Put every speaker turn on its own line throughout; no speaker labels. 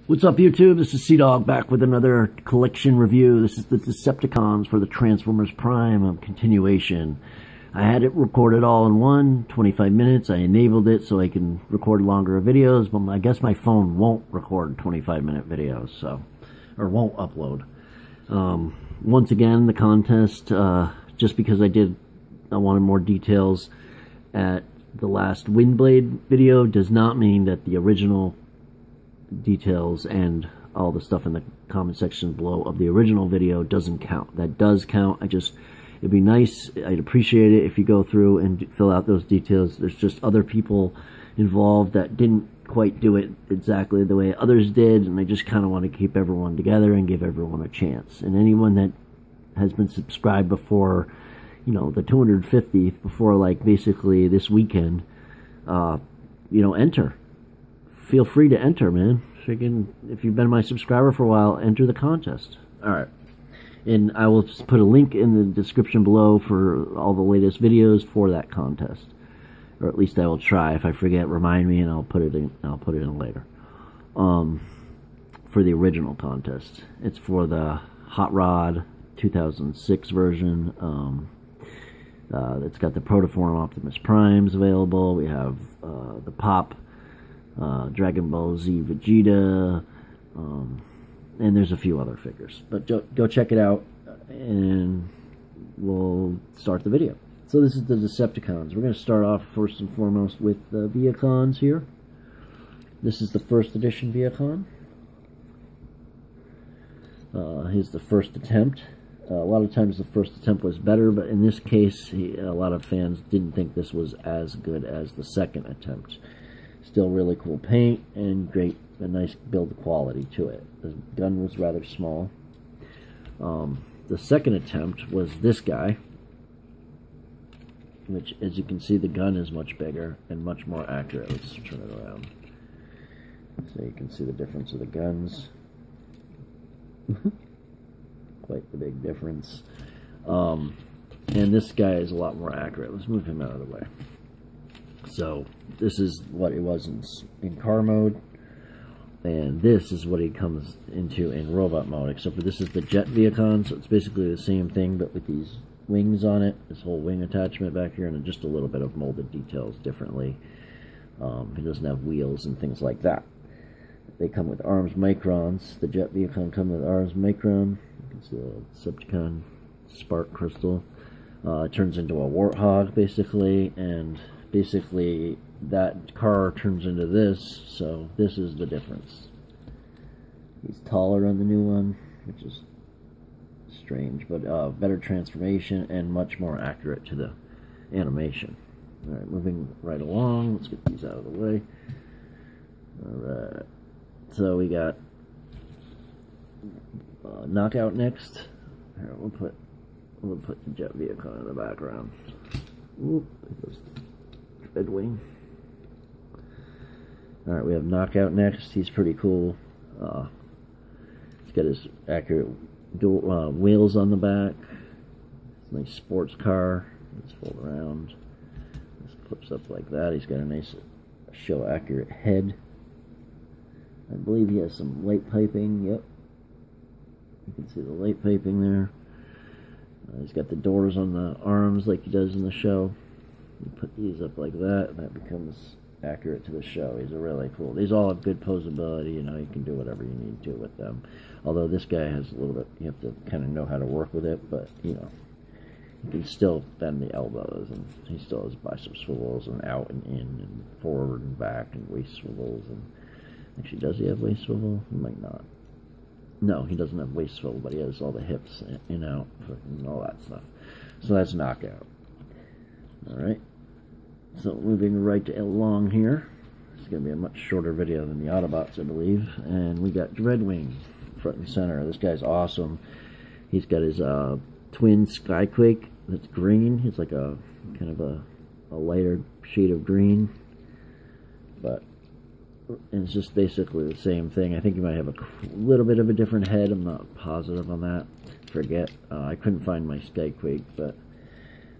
What's up, YouTube? This is Sea-Dog back with another collection review. This is the Decepticons for the Transformers Prime continuation. I had it recorded all in one, 25 minutes. I enabled it so I can record longer videos, but I guess my phone won't record 25-minute videos, or won't upload. Once again, the contest, just because I wanted more details at the last Windblade video does not mean that the original details and all the stuff in the comment section below of the original video doesn't count. That does count. It'd be nice, I'd appreciate it if you go through and fill out those details. There's just other people involved that didn't quite do it exactly the way others did, and I just kind of want to keep everyone together and give everyone a chance. And anyone that has been subscribed before, you know, the 250th, before like basically this weekend, you know, enter. Feel free to enter, man. If you've been my subscriber for a while, enter the contest. Alright. And I will put a link in the description below for all the latest videos for that contest. Or at least I will try. If I forget, remind me and I'll put it in later. For the original contest. It's for the Hot Rod 2006 version. It's got the Protoform Optimus Primes available. We have the Pop Dragon Ball Z Vegeta, and there's a few other figures. But go check it out, and we'll start the video. So this is the Decepticons. We're going to start off first and foremost with the Viacons here. This is the first edition Viacon. Here's the first attempt. A lot of times the first attempt was better, but in this case, a lot of fans didn't think this was as good as the second attempt. Still really cool paint and a nice build quality to it. The gun was rather small. The second attempt was this guy, which, as you can see, the gun is much bigger and much more accurate. Let's turn it around so you can see the difference of the guns. Quite the big difference. And this guy is a lot more accurate. Let's move him out of the way. So this is what it was in car mode, and this is what he comes into in robot mode, except for this is the Jet Viacon, so it's basically the same thing but with these wings on it, this whole wing attachment back here, and just a little bit of molded details differently. He doesn't have wheels and things like that. They come with arms Microns. The Jet Viacon come with arms Micron. You can see the Decepticon Spark Crystal. It turns into a Warthog basically, and basically that car turns into this, so this is the difference. He's taller on the new one, which is strange, but better transformation and much more accurate to the animation. Alright, moving right along, let's get these out of the way. Alright, so we got Knockout next. Here, we'll put the Jet Viacon in the background. Oop, there goes Dreadwing. Alright, we have Knockout next. He's pretty cool. He's got his accurate wheels on the back. Nice sports car. Let's fold around. This flips up like that. He's got a nice show accurate head. I believe he has some light piping. Yep. You can see the light piping there. He's got the doors on the arms like he does in the show. You put these up like that, and that becomes accurate to the show. These are really cool. These all have good posability. You know, you can do whatever you need to with them. Although this guy has a little bit, you have to kind of know how to work with it, but, you know, you can still bend the elbows, and he still has bicep swivels, and out and in, and forward and back, and waist swivels, and actually, does he have waist swivel? He might not. No, he doesn't have waist swivel, but he has all the hips in, out, and all that stuff. So that's Knockout. Alright, so moving right along here. It's going to be a much shorter video than the Autobots, I believe. And we got Dreadwing front and center. This guy's awesome. He's got his twin Skyquake that's green. It's like a kind of a lighter shade of green. But it's just basically the same thing. I think he might have a little bit of a different head. I'm not positive on that. Forget. I couldn't find my Skyquake, but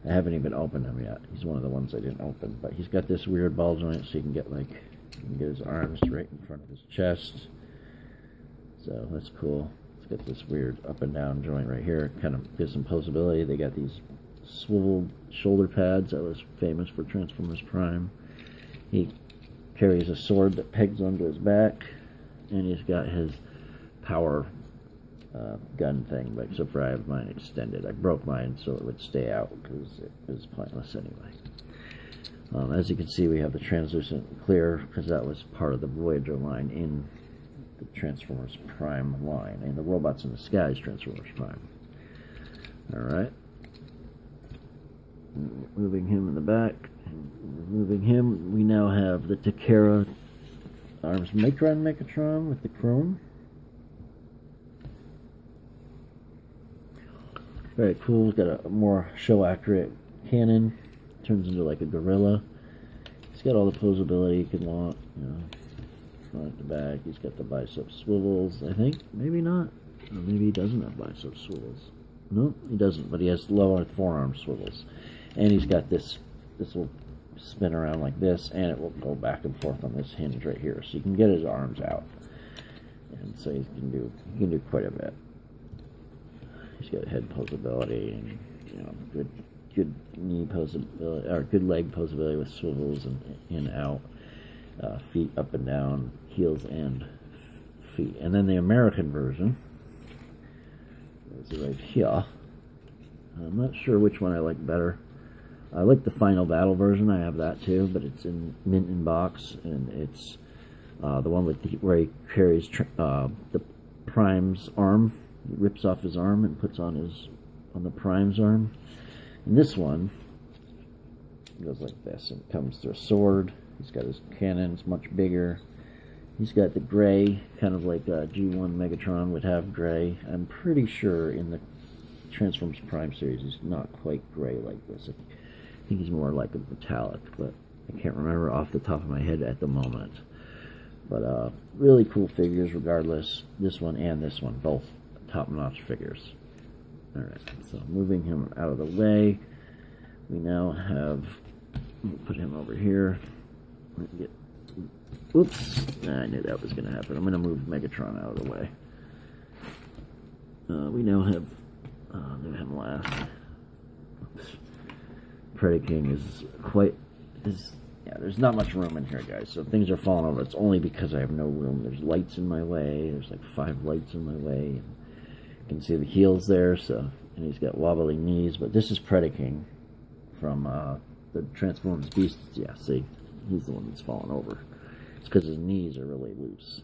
I haven't even opened him yet. He's one of the ones I didn't open, but he's got this weird bulge on it, so you can get his arms right in front of his chest. So that's cool. It's got this weird up and down joint right here. Kind of gives some posability. They got these swivel shoulder pads that was famous for Transformers Prime. He carries a sword that pegs onto his back, and he's got his power gun thing, but except for I have mine extended. I broke mine so it would stay out because it was pointless anyway. As you can see, we have the translucent clear because that was part of the Voyager line in the Transformers Prime line, and the Robots in Disguise Transformers Prime. Alright. Moving him in the back, and removing him, we now have the Takara Arms Micron Megatron with the chrome. Very cool. It's got a more show-accurate cannon. Turns into like a gorilla. He's got all the posability you could want. You know, front to back. He's got the bicep swivels. I think maybe not. Or maybe he doesn't have bicep swivels. No, he doesn't. But he has lower forearm swivels, and he's got this. This will spin around like this, and it will go back and forth on this hinge right here, so you can get his arms out, and so he can do quite a bit. He's got head posability and, you know, good knee posability, or good leg posability with swivels and in out, feet up and down, heels and feet. And then the American version is right here. I'm not sure which one I like better. I like the Final Battle version. I have that too, but it's in mint in box, and it's the one with where he carries the Prime's arm. He rips off his arm and puts on the Prime's arm. And this one goes like this and comes through a sword. He's got his cannons much bigger. He's got the gray, kind of like G1 Megatron would have gray. I'm pretty sure in the Transformers Prime series he's not quite gray like this. I think he's more like a metallic, but I can't remember off the top of my head at the moment. But really cool figures regardless. This one and this one, both top-notch figures. Alright, so moving him out of the way, we now have, we'll put him over here. Oops, I knew that was going to happen. I'm going to move Megatron out of the way. We now have, do him last. Oops. Predaking yeah, there's not much room in here, guys, so if things are falling over, it's only because I have no room. There's lights in my way, there's like 5 lights in my way. You can see the heels there, so, and he's got wobbly knees, but this is Predaking from the Transformers Beasts. Yeah, see, he's the one that's falling over. It's because his knees are really loose.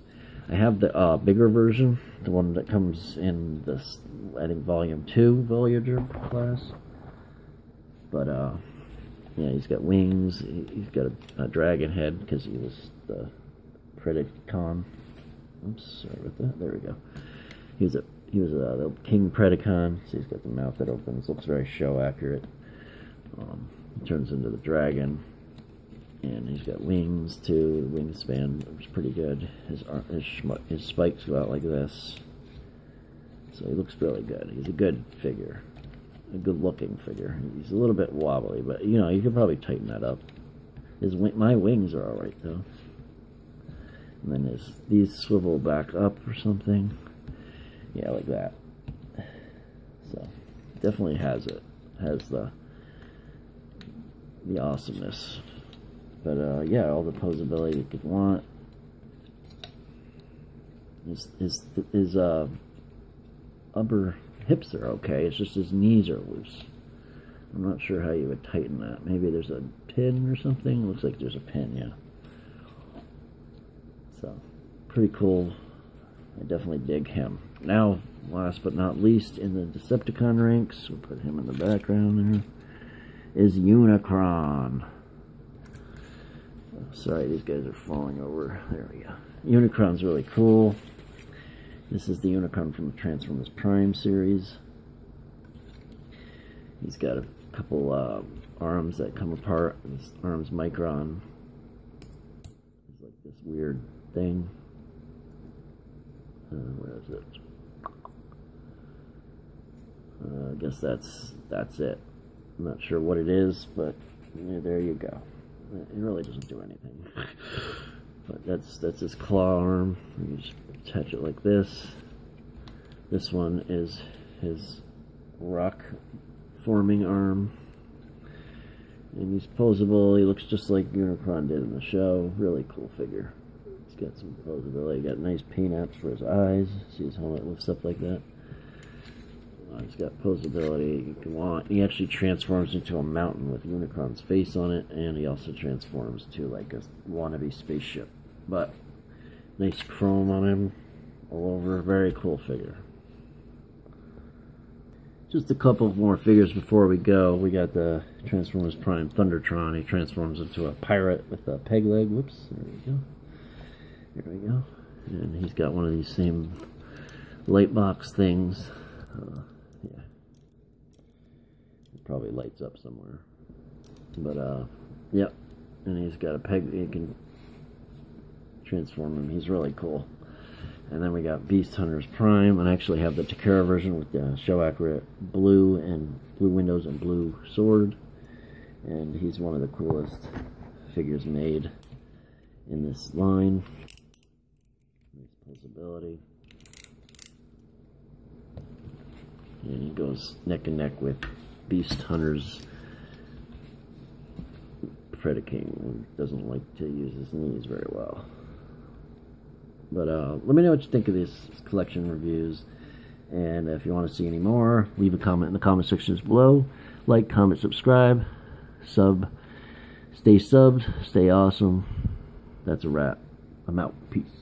I have the bigger version, the one that comes in this, I think, Volume 2 Voyager class. But, yeah, he's got wings, he's got a dragon head, because he was the Predacon. Oops, sorry about that, there we go. He was the King Predacon, so he's got the mouth that opens, looks very show accurate. He turns into the dragon, and he's got wings too. The wingspan is pretty good. His spikes go out like this, so he looks really good. He's a good figure, a good looking figure. He's a little bit wobbly, but you know, you could probably tighten that up. My wings are alright though. And then these swivel back up or something. Yeah, like that. So, definitely has it. Has the awesomeness. But, yeah, all the posability you could want. His upper hips are okay. It's just his knees are loose. I'm not sure how you would tighten that. Maybe there's a pin or something. Looks like there's a pin, yeah. So, pretty cool. I definitely dig him. Now, last but not least, in the Decepticon ranks, we'll put him in the background there, is Unicron. Oh, sorry, these guys are falling over. There we go. Unicron's really cool. This is the Unicron from the Transformers Prime series. He's got a couple arms that come apart. His arms micron. It's like this weird thing. Where is it? I guess that's it. I'm not sure what it is, but yeah, there you go. It really doesn't do anything. But that's his claw arm. You just attach it like this. This one is his rock forming arm. And he's posable. He looks just like Unicron did in the show. Really cool figure. He's got some posability. Got nice paint apps for his eyes. See his helmet lifts up like that. He's got posability. You can want. He actually transforms into a mountain with Unicron's face on it, and he also transforms to like a wannabe spaceship. But nice chrome on him all over. Very cool figure. Just a couple more figures before we go. We got the Transformers Prime Thundertron. He transforms into a pirate with a peg leg. Whoops, there we go. There we go. And he's got one of these same light box things. Yeah. It probably lights up somewhere. But, yep. And he's got a peg. He can transform him. He's really cool. And then we got Beast Hunters Prime, and I actually have the Takara version with the show accurate blue windows and blue sword. And he's one of the coolest figures made in this line. Nice posability. And he goes neck and neck with Beast Hunters Predaking, who doesn't like to use his knees very well. But let me know what you think of these collection reviews. And if you want to see any more, leave a comment in the comment sections below. Like, comment, subscribe, sub. Stay subbed, stay awesome. That's a wrap. I'm out. Peace.